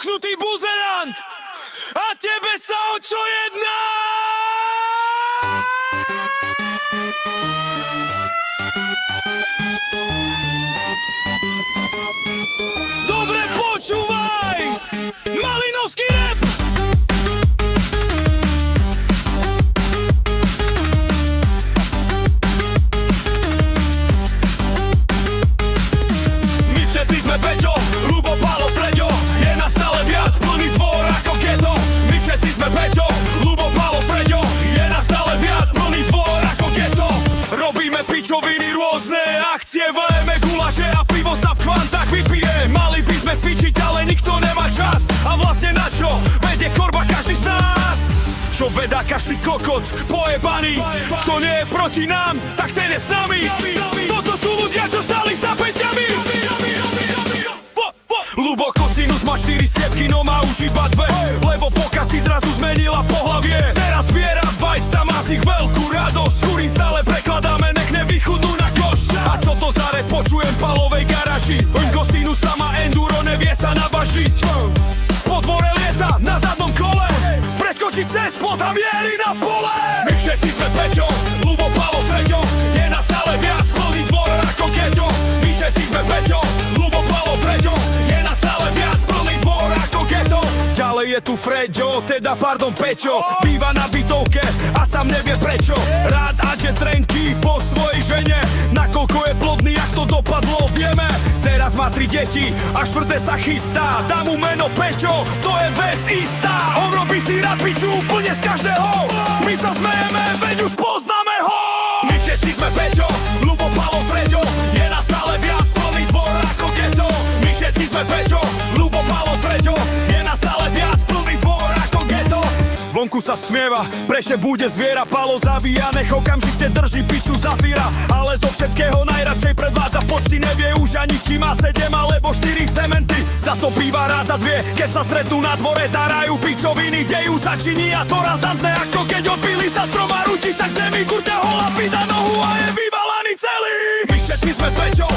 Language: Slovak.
nabuchnutý buzerant! A tebe sa o čo jedná? Dobre počúvaj! Malinovský rap! My všetci sme Peťo, Ľubo, Pálo, Freďo. Je nás stále viac, plný dvor ako geto. My všetci sme Peťo, Ľubo, Pálo, Freďo. Je nás stále viac, plný dvor ako geto. Robíme pičoviny rôzne, akcie, vajeme gulaše a pivo sa v kvantách vypije. Mali by sme cvičiť, ale nikto nemá čas. A vlastne na čo? Vedie korba každý z nás. Čo veda každý kokot, pojebaný. Kto nie je proti nám, tak ten je s nami. Toto sú ľudia, čo stali za Peťami. Ľubo, kosinus má 4 sliepky, no má už iba 2. Lebo poka si zrazu zmenila pohlavie. Teraz zbiera vajca, má z nich veľkú radosť. Kurín stále prekladáme, nech nevychudnú na košť. A čo to za rap počujem v Pálovej garáži? Kosinus tam má enduro, nevie sa nabažiť. Po dvore lieta na zadnom kole, preskočiť cez plot a mierí na pole. My všetci sme Peťo, Ľubo, Pálo, Freďo. Je nás stále viac, plný dvor ako geto. My všetci sme Peťo, Ľubo, Pálo, Freďo. Je nás stále viac, plný dvor ako geto. Ďalej je tu Freďo, teda pardon Peťo. Býva na bytovke a sám nevie prečo. Rád adže trenky po svojej žene. Nakoľko je plodný, jak to dopadlo, vieme. Teraz má 3 deti a 4. sa chystá. Dá mu meno Peťo, to je vec istá. On robí si rád piču úplne z každého. My sa smejeme, veď už poznáme ho. My všetci sme Peťo, Ľubo, Pálo, Freďo. Je nás stále viac, plný dvor ako geto. My všetci sme Peťo, Ľubo, Pálo, Freďo. Je nás stále viac, plný dvor ako geto. Vonku sa stmieva, preše bude zviera. Pálo zabíja, nech okamžite drží piču Zafíra. Ale zo všetkého najradšej predvádza počty. Nevie už ani či má 7 alebo 4 cementy. Za to býva ráda 2, keď sa stretnú na dvore. Tarajú pičoviny, dejú sa činí a to razantné. Ako keď odpíli sa strom a rúti sa k zemi. Kurťa ho lapí za nohu a je vyvalaný celý. My všetci sme Peťo,